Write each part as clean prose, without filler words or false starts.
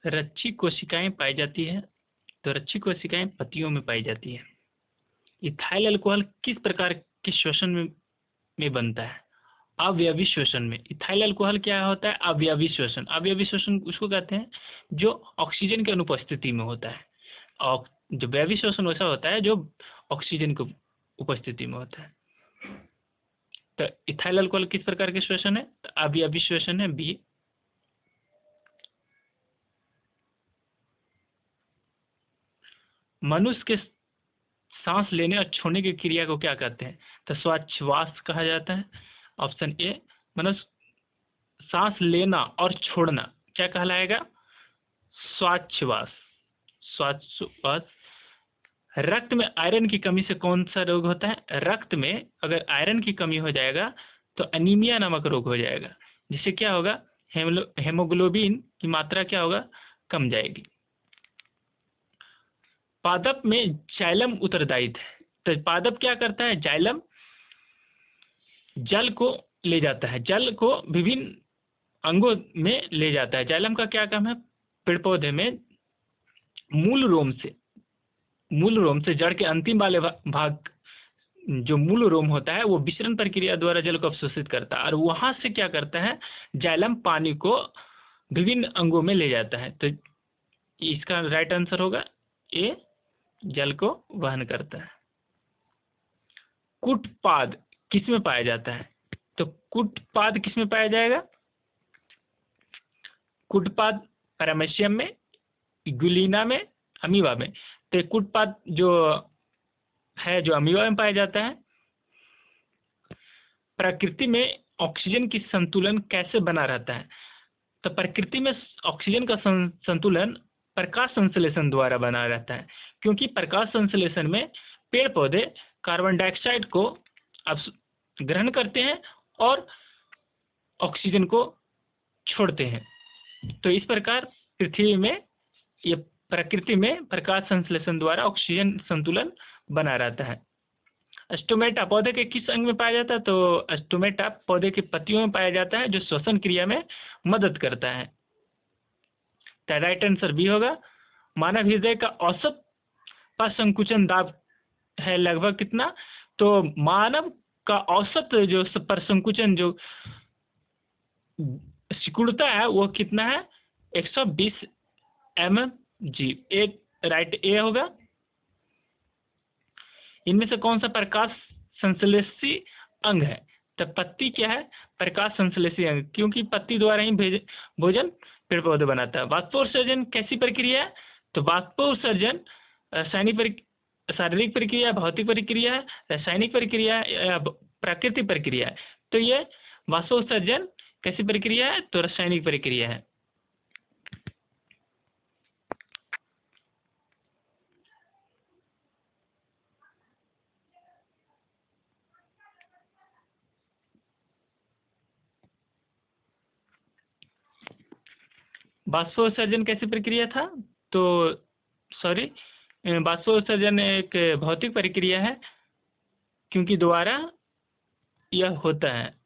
रच्ची कोशिकाएं पाई जाती है, तो रच्ची कोशिकाएं पत्तियों में पाई जाती है। इथाइल अल्कोहल किस प्रकार के श्वसन में बनता है? अवयवी श्वसन में। इथाइल अल्कोहल क्या होता है? अवयवी श्वसन। अवयवी श्वसन उसको कहते हैं जो ऑक्सीजन की अनुपस्थिति में होता है, और जो वैवी श्वसन वैसा होता है जो ऑक्सीजन की उपस्थिति में होता है। तो इथाइल अल्कोहल किस प्रकार के श्वसन है? तो अवयवी श्वसन है, बी। मनुष्य के सांस लेने और छोड़ने की क्रिया को क्या कहते हैं? तो श्वासोच्छ्वास कहा जाता है। Option A. मनुष्य सांस लेना और छोड़ना क्या कहलाएगा? श्वासोच्छ्वास। श्वासोच्छ्वास। रक्त में आयरन की कमी से कौन सा रोग होता है? रक्त में अगर आयरन की कमी हो जाएगा तो अनीमिया नामक रोग हो जाएगा, जिससे क्या होगा? हेमोग्लोबिन की मात्रा क्या होगा? कम जाएगी। पादप में जाइलम उत्तरदायित्व है। तो पादप क्या करता है? जाइलम जल को ले जाता है, जल को विभिन्न अंगों में ले जाता है। जाइलम का क्या काम है? पेड़ पौधे में मूल रोम से जड़ के अंतिम वाले भाग, जो मूल रोम होता है, वो विसरण प्रक्रिया द्वारा जल को अवशोषित करता है, और वहां से क्या करता है? जाइलम पानी को विभिन्न अंगों में ले जाता है। तो इसका राइट आंसर होगा ए, जल को वहन करता है। कुटपाद किसमें पाया जाता है? तो कुटपाद किसमें पाया जाएगा? कुटपाद पैरामीशियम में, गुलीना में, अमीबा में। तो कुटपाद जो है जो अमीबा में पाया जाता है। प्रकृति में ऑक्सीजन की संतुलन कैसे बना रहता है? तो प्रकृति में ऑक्सीजन का संतुलन प्रकाश संश्लेषण द्वारा बना रहता है, क्योंकि प्रकाश संश्लेषण में पेड़ पौधे कार्बन डाइऑक्साइड को ग्रहण करते हैं और ऑक्सीजन को छोड़ते हैं। तो इस प्रकार पृथ्वी में ये प्रकृति में प्रकाश संश्लेषण द्वारा ऑक्सीजन संतुलन बना रहता है। स्टोमेटा पौधे के किस अंग में पाया जाता है? तो स्टोमेटा पौधे की पत्तियों में पाया जाता है, जो श्वसन क्रिया में मदद करता है। तो राइट आंसर बी होगा। मानव हृदय का औसत प्रसंकुचन दाब है लगभग कितना? तो मानव का औसत जो प्रसंकुचन जो सिकुड़ता है वो कितना है? 120 mg। एक राइट ए होगा। इनमें से कौन सा प्रकाश संश्लेषी अंग है? तो पत्ती क्या है? प्रकाश संश्लेषी अंग, क्योंकि पत्ती द्वारा ही भोजन पेड़ पौधे बनाता है। वाष्पोत्सर्जन कैसी प्रक्रिया है? तो वाष्पोत्सर्जन शारीरिक प्रक्रिया, भौतिक प्रक्रिया है, रासायनिक प्रक्रिया या प्राकृतिक प्रक्रिया है? तो ये वाष्पोत्सर्जन कैसी प्रक्रिया है? तो रासायनिक प्रक्रिया है। वाष्पोत्सर्जन कैसी प्रक्रिया था? तो सॉरी, वाष्पोत्सर्जन एक भौतिक प्रक्रिया है, क्योंकि द्वारा यह होता है।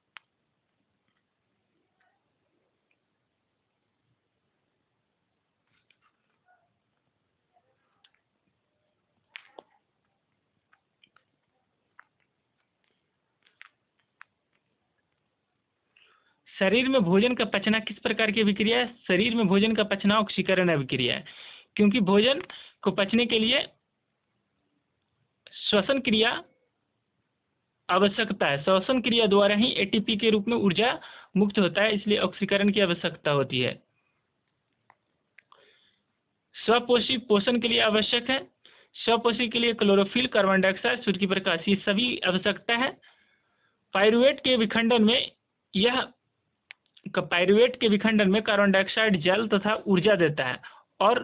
शरीर में भोजन का पचना किस प्रकार की अभिक्रिया है? शरीर में भोजन का पचना ऑक्सीकरण अभिक्रिया है, क्योंकि भोजन को पचने के लिए श्वसन क्रिया आवश्यकता है। श्वसन क्रिया द्वारा ही एटीपी के रूप में ऊर्जा मुक्त होता है, इसलिए ऑक्सीकरण की आवश्यकता होती है। स्वपोषी पोषण के लिए आवश्यक है। स्वपोषी के लिए क्लोरोफिल, कार्बन डाइऑक्साइड, सूर्य की प्रकाश, ये सभी आवश्यकता है। पाइरुवेट के विखंडन में पाइरुवेट के विखंडन में कार्बन डाइऑक्साइड जल तथा ऊर्जा देता है। और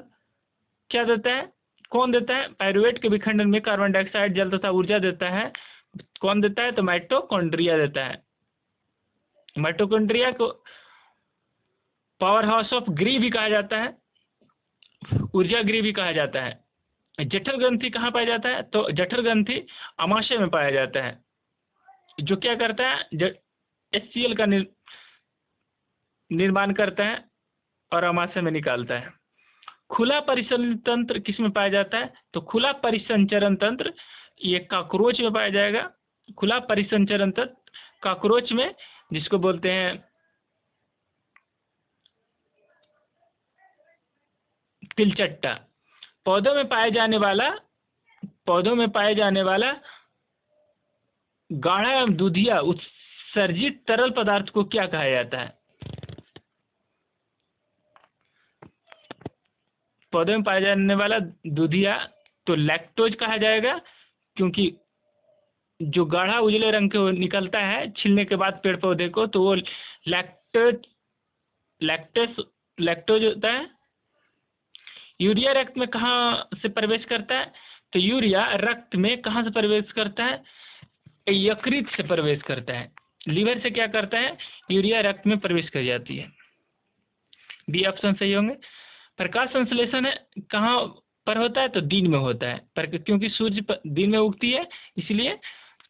क्या देता है? कौन देता है? पाइरुवेट के विखंडन में कार्बन डाइऑक्साइड जल तथा ऊर्जा देता है। कौन देता है? तो माइटोकॉन्ड्रिया देता है। माइटोकॉन्ड्रिया को पावर हाउस ऑफ ग्री भी कहा जाता है, ऊर्जा गृह भी कहा जाता है। जठर ग्रंथि कहाँ पाया जाता है? तो जठर ग्रंथि अमाशय में पाया जाता है, जो क्या करता है? HCl का निर्माण करता है और अमाशय में निकालता है। खुला परिसंचरण तंत्र किस में पाया जाता है? तो खुला परिसंचरण तंत्र ये कॉकरोच में पाया जाएगा। खुला परिसंचरण तंत्र कॉकरोच में, जिसको बोलते हैं तिलचट्टा। पौधों में पाए जाने वाला गाढ़ा एवं दूधिया उत्सर्जित तरल पदार्थ को क्या कहा जाता है? पौधे में पाया जाने वाला दूधिया तो लैक्टोज कहा जाएगा, क्योंकि जो गाढ़ा उजले रंग के निकलता है छिलने के बाद पेड़ पौधे को, तो वो लैक्टोज होता है। यूरिया रक्त में कहाँ से प्रवेश करता है? तो यूरिया रक्त में कहाँ से प्रवेश करता है? यकृत से प्रवेश करता है। लीवर से क्या करता है? यूरिया रक्त में प्रवेश कर जाती है। बी ऑप्शन सही होंगे। प्रकाश संश्लेषण है कहाँ पर होता है? तो दिन में होता है, पर क्योंकि सूर्य दिन में उगती है इसलिए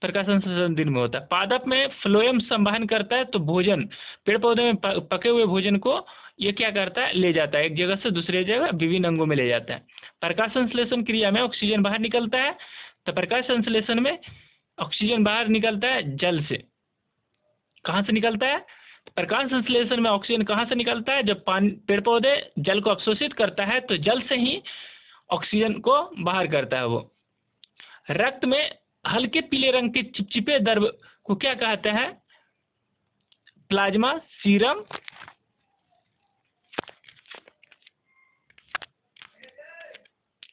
प्रकाश संश्लेषण दिन में होता है। पादप में फ्लोएम संवहन करता है, तो भोजन पेड़ पौधे में पके हुए भोजन को ये क्या करता है? ले जाता है, एक जगह से दूसरे जगह विभिन्न अंगों में ले जाता है। प्रकाश संश्लेषण क्रिया में ऑक्सीजन बाहर निकलता है, तो प्रकाश संश्लेषण में ऑक्सीजन बाहर निकलता है जल से। कहाँ से निकलता है? प्रकाश संश्लेषण में ऑक्सीजन कहाँ से निकलता है? जब पेड़ पौधे जल को अवशोषित करता है तो जल से ही ऑक्सीजन को बाहर करता है वो। रक्त में हल्के पीले रंग के चिपचिपे द्रव को क्या कहते हैं? प्लाज्मा, सीरम,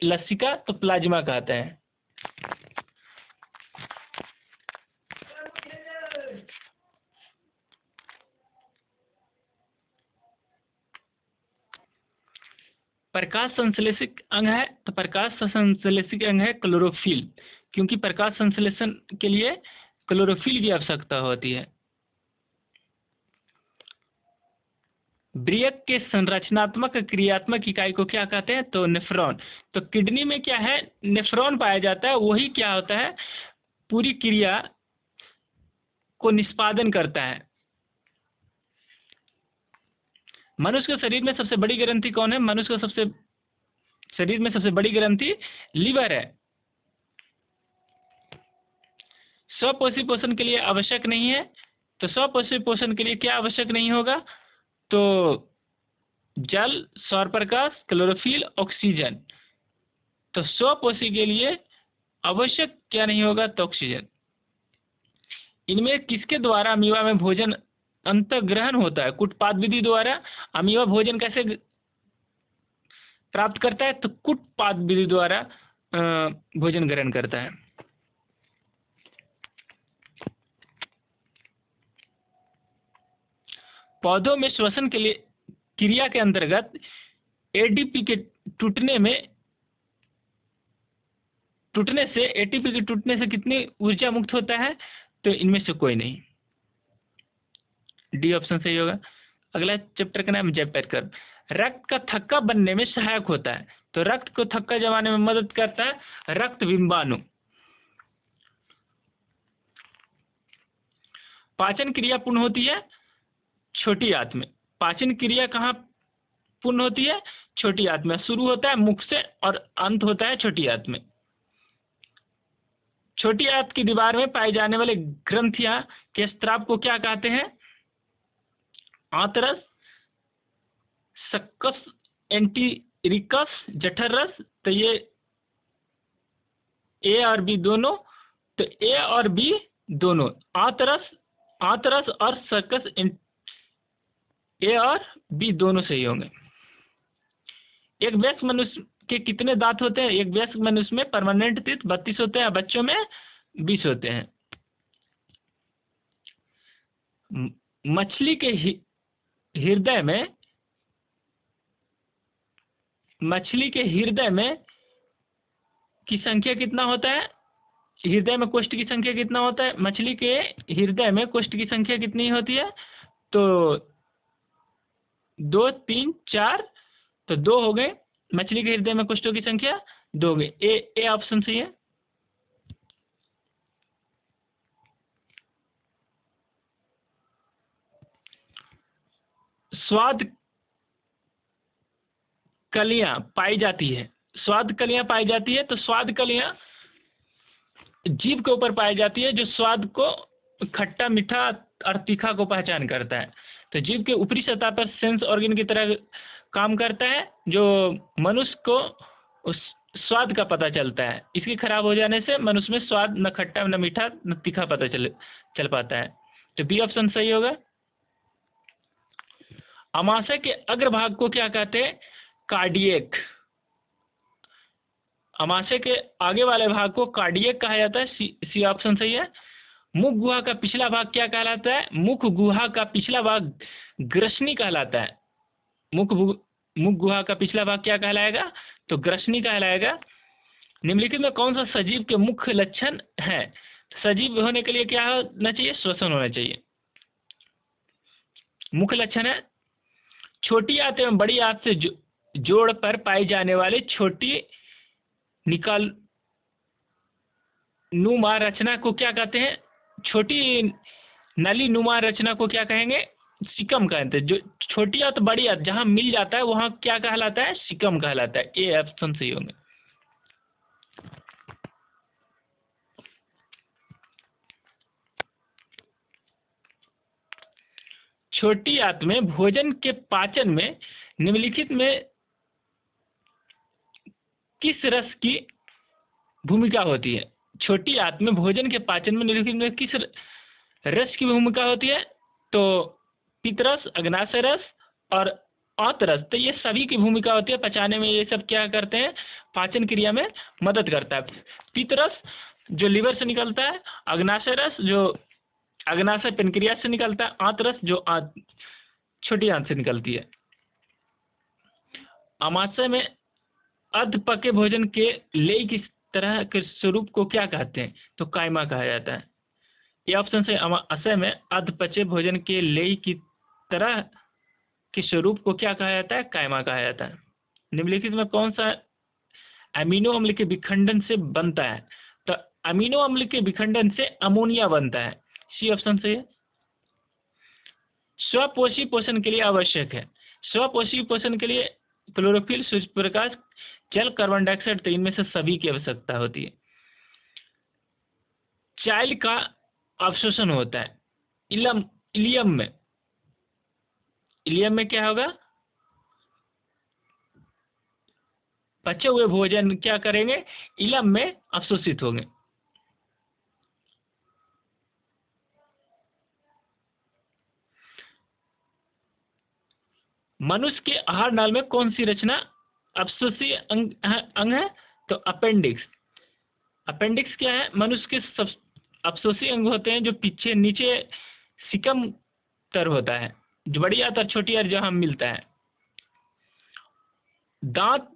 लसिका, तो प्लाज्मा कहते हैं। प्रकाश संश्लेषक अंग है, तो प्रकाश संश्लेषक अंग है क्लोरोफिल, क्योंकि प्रकाश संश्लेषण के लिए क्लोरोफिल की आवश्यकता होती है। ब्रियक के संरचनात्मक क्रियात्मक इकाई को क्या कहते हैं? तो नेफ्रॉन। तो किडनी में क्या है? नेफ्रॉन पाया जाता है, वही क्या होता है? पूरी क्रिया को निष्पादन करता है। मनुष्य के शरीर में सबसे बड़ी ग्रंथि कौन है? मनुष्य का शरीर में सबसे बड़ी ग्रंथि लीवर है। स्वपोषी पोषण के लिए आवश्यक नहीं है, तो स्वपोषी पोषण के लिए क्या आवश्यक नहीं होगा? तो जल, सौर प्रकाश, क्लोरोफिल, ऑक्सीजन। तो स्वपोषी के लिए आवश्यक क्या नहीं होगा? तो ऑक्सीजन। इनमें किसके द्वारा अमीबा में भोजन अंतर्ग्रहण होता है? कुटपाद विधि द्वारा अमीबा भोजन कैसे प्राप्त करता है? तो कुटपाद विधि द्वारा भोजन ग्रहण करता है। पौधों में श्वसन के लिए क्रिया के अंतर्गत एटीपी के एटीपी के टूटने से कितनी ऊर्जा मुक्त होता है? तो इनमें से कोई नहीं। डी ऑप्शन सही होगा। अगला चैप्टर का नाम जैपैटकर। रक्त का थक्का बनने में सहायक होता है, तो रक्त को थक्का जमाने में मदद करता है रक्त बिंबाणु। पाचन क्रिया पूर्ण होती है छोटी आंत में। पाचन क्रिया कहाँ पूर्ण होती है? छोटी आंत में। शुरू होता है मुख से और अंत होता है छोटी आंत में। छोटी आंत की दीवार में पाए जाने वाले ग्रंथियां के स्त्राव को क्या कहते हैं? आंतरस, सक्कस, एंटीरिकस, जठर रस। तो ये ए और बी दोनों, तो ए और बी दोनों, आंतरस और सक्कस, ए और बी दोनों सही होंगे। एक वयस्क मनुष्य के कितने दांत होते हैं? एक वयस्क मनुष्य में परमानेंट टीथ 32 होते हैं, बच्चों में 20 होते हैं। मछली के हृदय में की संख्या कितना होता है? हृदय में कोष्ठ की संख्या कितना होता है? मछली के हृदय में कोष्ठ की संख्या कितनी होती है? तो 2, 3, 4, तो 2 हो गए। मछली के हृदय में कोष्ठों की संख्या 2 हो गई। ए ऑप्शन सही है। स्वाद कलियां पाई जाती है, स्वाद कलियां पाई जाती है, तो स्वाद कलियां जीभ के ऊपर पाई जाती है, जो स्वाद को खट्टा मीठा और तीखा को पहचान करता है। तो जीभ के ऊपरी सतह पर सेंस ऑर्गन की तरह काम करता है, जो मनुष्य को उस स्वाद का पता चलता है। इसके खराब हो जाने से मनुष्य में स्वाद न खट्टा न मीठा न तीखा पता चल पाता है। तो बी ऑप्शन सही होगा। अमाशय के अग्रभाग को क्या कहते हैं? कार्डियक। अमाशय के आगे वाले भाग को कार्डियक कहा जाता है। सी ऑप्शन सही है। मुख गुहा का पिछला भाग क्या कहलाता है? मुख गुहा का पिछला भाग ग्रसनी कहलाता है। मुख गुहा का पिछला भाग क्या कहलाएगा? तो ग्रसनी कहलाएगा। निम्नलिखित में कौन सा सजीव के मुख्य लक्षण है? सजीव होने के लिए क्या होना चाहिए? श्वसन होना चाहिए। मुख्य लक्षण है छोटी आंत एवं बड़ी आंत से जोड़ पर पाई जाने वाली छोटी निकाल नुमा रचना को क्या कहते हैं? छोटी नली नुमा रचना को क्या कहेंगे? सिकम कहते हैं। जो छोटी आंत बड़ी आंत जहां मिल जाता है वहां क्या कहलाता है? सिकम कहलाता है। ये ऑप्शन सही होंगे। छोटी आंत में भोजन के पाचन में निम्नलिखित में किस रस की भूमिका होती है? छोटी आंत में भोजन के पाचन में निम्नलिखित में किस रस की भूमिका होती है? तो पित्तरस, अग्नाशय रस और औतरस। तो ये सभी की भूमिका होती है पचाने में। ये सब क्या करते हैं? पाचन क्रिया में मदद करता है। पित्तरस जो लीवर से निकलता है, अग्नाशय रस जो अग्नाशय पेनक्रियास से निकलता है, आंतरस जो छोटी आंत से निकलती है। अमाशय में अर्ध पके भोजन के लेई की तरह के स्वरूप को क्या कहते हैं? तो कायमा कहा जाता है। ये ऑप्शन से अमाशय में अर्ध पचे भोजन के लेई की तरह के स्वरूप को क्या कहा जाता है? कायमा कहा जाता है। निम्नलिखित में कौन सा अमीनो अम्ल के विखंडन से बनता है? तो अमीनो अम्ल के विखंडन से अमोनिया बनता है। सी ऑप्शन से। स्वपोषी पोषण के लिए आवश्यक है। स्वपोषी पोषण के लिए क्लोरोफिल, सूर्य प्रकाश, जल, कार्बन डाइऑक्साइड, तो इनमें से सभी की आवश्यकता होती है। चाइल का अवशोषण होता है इलियम में। इलियम में क्या होगा? पचे हुए भोजन क्या करेंगे? इलम में अवशोषित होंगे। मनुष्य के आहार नाल में कौन सी रचना अवशोषी अंग है? तो अपेंडिक्स। अपेंडिक्स क्या है? मनुष्य के सब अवशोषी अंग होते हैं जो पीछे नीचे सिकम तर होता है, जो बड़ी आंत और छोटी आंत जहां मिलता है। दांत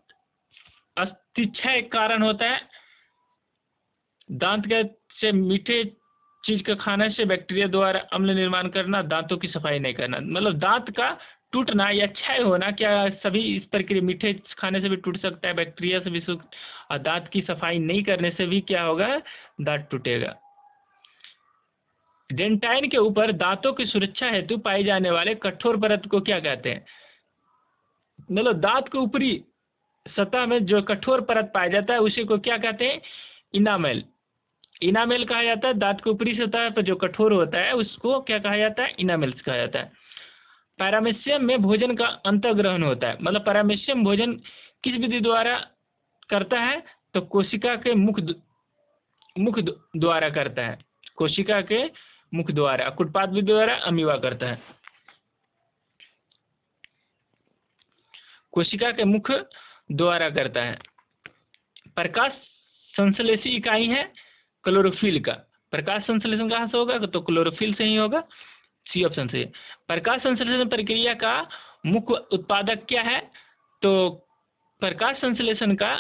अस्थिक्षय एक कारण होता है। दांत के से मीठे चीज का खाने से बैक्टीरिया द्वारा अम्ल निर्माण करना, दांतों की सफाई नहीं करना। मतलब दांत का टूटना या क्षय होना, क्या सभी इस प्रक्रिया मीठे खाने से भी टूट सकता है, बैक्टीरिया से भी और दांत की सफाई नहीं करने से भी क्या होगा? दांत टूटेगा। डेंटाइन के ऊपर दांतों की सुरक्षा हेतु पाए जाने वाले कठोर परत को क्या कहते हैं? मतलब दांत के ऊपरी सतह में जो कठोर परत पाया जाता है उसी को क्या कहते हैं? इनामेल। इनामेल कहा जाता है। दांत के ऊपरी सतह पर जो कठोर होता है उसको क्या कहा जाता है? इनामेल्स कहा जाता है। पैरामेशियम में भोजन का अंतर्ग्रहण होता है। मतलब पैरामेशियम भोजन किस विधि द्वारा करता है? तो कोशिका के मुख द्वारा करता है। कोशिका के मुख द्वारा, कुटपाथ विधि द्वारा अमीबा करता है। कोशिका के मुख द्वारा करता है। प्रकाश संश्लेषी इकाई है क्लोरोफिल का। प्रकाश संश्लेषण कहाँ से होगा? तो क्लोरोफिल से ही होगा। सी ऑप्शन से। प्रकाश संश्लेषण प्रक्रिया का मुख्य उत्पादक क्या है? तो प्रकाश संश्लेषण का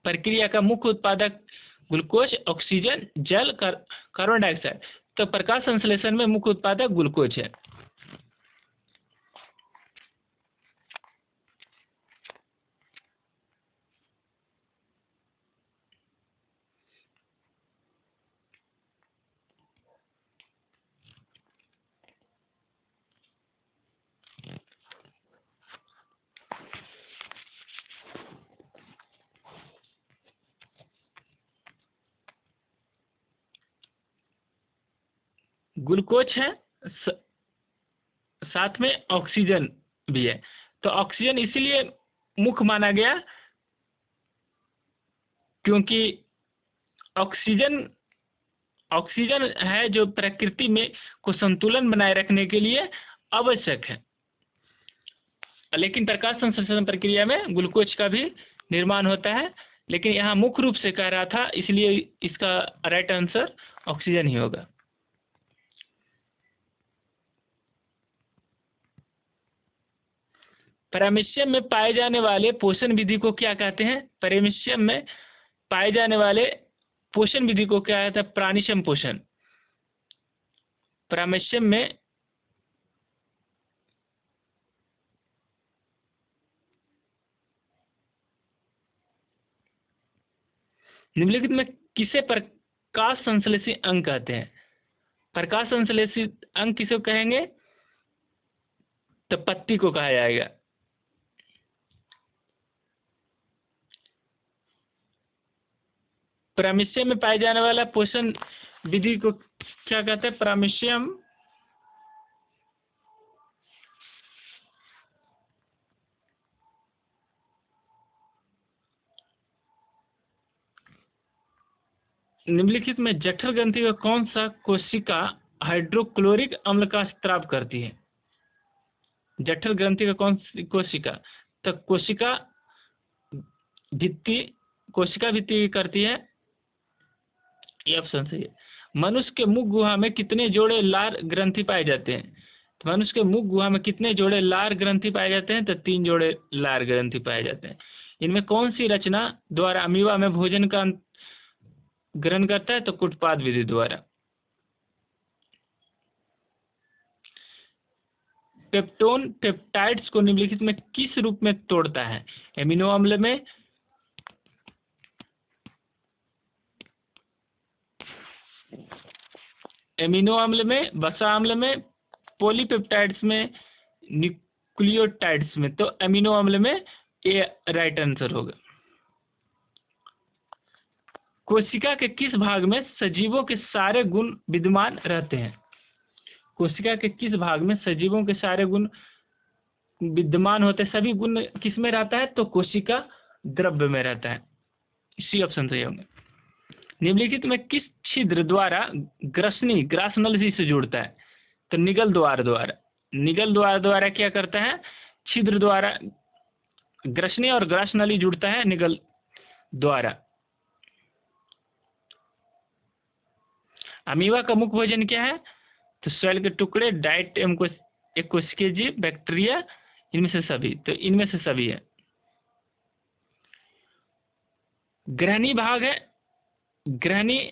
प्रक्रिया का मुख्य उत्पादक ग्लूकोज, ऑक्सीजन, जल, कार्बन डाइऑक्साइड। तो प्रकाश संश्लेषण में मुख्य उत्पादक ग्लूकोज है। ग्लूकोज है, साथ में ऑक्सीजन भी है। तो ऑक्सीजन इसीलिए मुख्य माना गया क्योंकि ऑक्सीजन ऑक्सीजन है जो प्रकृति में को संतुलन बनाए रखने के लिए आवश्यक है। लेकिन प्रकाश संश्लेषण प्रक्रिया में ग्लूकोज का भी निर्माण होता है, लेकिन यहाँ मुख्य रूप से कह रहा था, इसलिए इसका राइट आंसर ऑक्सीजन ही होगा। पैरामीशियम में पाए जाने वाले पोषण विधि को क्या कहते हैं? पैरामीशियम में पाए जाने वाले पोषण विधि को क्या कहता है? प्राणिशम पोषण। पैरामीशियम में निम्नलिखित में किसे प्रकाश संश्लेषी अंग कहते हैं? प्रकाश संश्लेषी अंग किसे कहेंगे? तो पत्ती को कहा जाएगा। पैरामीशियम में पाए जाने वाला पोषण विधि को क्या कहते हैं? पैरामीशियम निम्नलिखित में जठर ग्रंथि का कौन सा कोशिका हाइड्रोक्लोरिक अम्ल का स्राव करती है? जठर ग्रंथि का कौन सी कोशिका? तो कोशिका भित्ति करती है। ये ऑप्शन सही है। मनुष्य के मुख गुहा में कितने जोड़े लार ग्रंथि पाए जाते हैं? तो मनुष्य के मुख गुहा में कितने जोड़े लार ग्रंथि पाए जाते हैं? तो 3 जोड़े लार ग्रंथि पाए जाते हैं। इनमें कौन सी रचना द्वारा अमीबा में भोजन का ग्रहण करता है? तो कुटपाद विधि द्वारा। पेप्टोन पेप्टाइड्स को निम्नलिखित में किस रूप में तोड़ता है? एमिनो अम्ल में, वसा अम्ल में, पॉलीपेप्टाइड्स में, न्यूक्लियोटाइड्स में। तो एमिनो अम्ल में ये राइट आंसर होगा। कोशिका के किस भाग में सजीवों के सारे गुण विद्यमान रहते हैं? कोशिका के किस भाग में सजीवों के सारे गुण विद्यमान होते हैं? सभी गुण किस में रहता है? तो कोशिका द्रव्य में रहता है। इसी ऑप्शन सही होंगे। निम्नलिखित में किस छिद्र द्वारा ग्रसनी ग्रास नली से जुड़ता है? तो निगल द्वार द्वारा क्या करता है? छिद्र द्वारा ग्रसनी और ग्रास नली जुड़ता है निगल द्वारा। अमीबा का मुख्य भोजन क्या है? तो सेल के टुकड़े, डाइट एवं एक कोशिकीय जीव, बैक्टीरिया, इनमें से सभी। तो इनमें से सभी है। ग्रहणी भाग है, ग्रहणी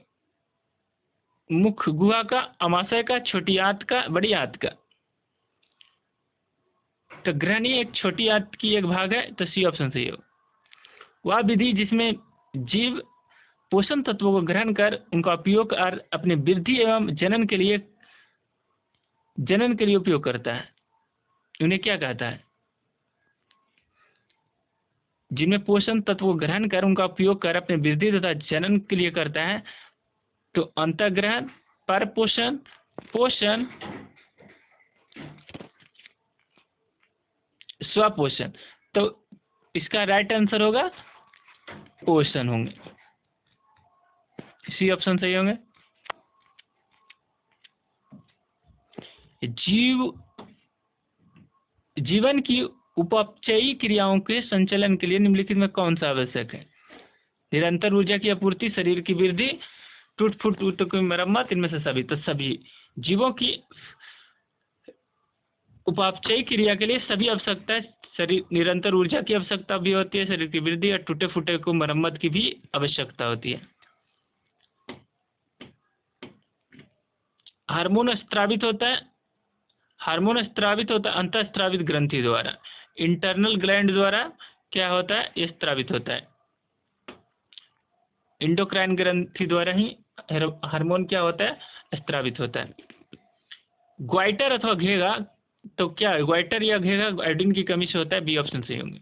मुख गुहा का, अमाशय का, छोटी आंत का, बड़ी आंत का। तो ग्रहणी एक छोटी आंत की एक भाग है। तो सी ऑप्शन सही हो। वह विधि जिसमें जीव पोषण तत्वों को ग्रहण कर उनका उपयोग कर अपने वृद्धि एवं जनन के लिए उपयोग करता है, उन्हें क्या कहता है? जिनमें पोषण तत्व को ग्रहण कर उनका उपयोग कर अपने वृद्धि तथा जनन के लिए करता है। तो अंतःग्रहण, परपोषण, पोषण, स्वपोषण। तो इसका राइट आंसर होगा पोषण होंगे। सी ऑप्शन सही होंगे। जीवन की उपचयी क्रियाओं के संचालन के लिए निम्नलिखित में कौन सा आवश्यक है? निरंतर ऊर्जा की आपूर्ति, शरीर की वृद्धि, टूट फूट की मरम्मत, इनमें से सभी। तो सभी जीवों की उपापचयी क्रिया के लिए सभी आवश्यकता है। शरीर निरंतर ऊर्जा की आवश्यकता भी होती है, शरीर की वृद्धि और टूटे फूटे को मरम्मत की भी आवश्यकता होती है। हार्मोन स्त्रावित होता है अंतःस्त्रावित ग्रंथि द्वारा। इंटरनल ग्लैंड द्वारा क्या होता है? ये स्त्रावित होता है। इंडोक्राइन ग्रंथि द्वारा ही हार्मोन क्या होता है? स्त्रावित होता है। ग्वाइटर अथवा घेगा, तो क्या है? ग्वाइटर या घेगा आयोडीन की कमी से होता है। बी ऑप्शन सही होंगे।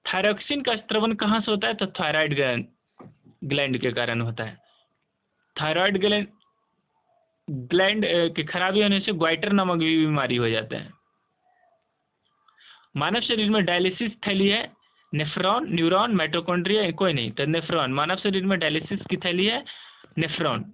थायरॉक्सिन का स्त्रवन कहाँ से होता है? तो थायराइड ग्लैंड के कारण होता है। थायराइड ग्लैंड ग्लैंड की खराबी होने से ग्वाइटर नामक भी बीमारी हो जाता है। मानव शरीर में डायलिसिस थैली है, नेफ्रॉन, न्यूरॉन, माइटोकॉन्ड्रिया कोई नहीं, तो नेफ्रॉन। मानव शरीर में डायलिसिस की थैली है नेफ्रॉन।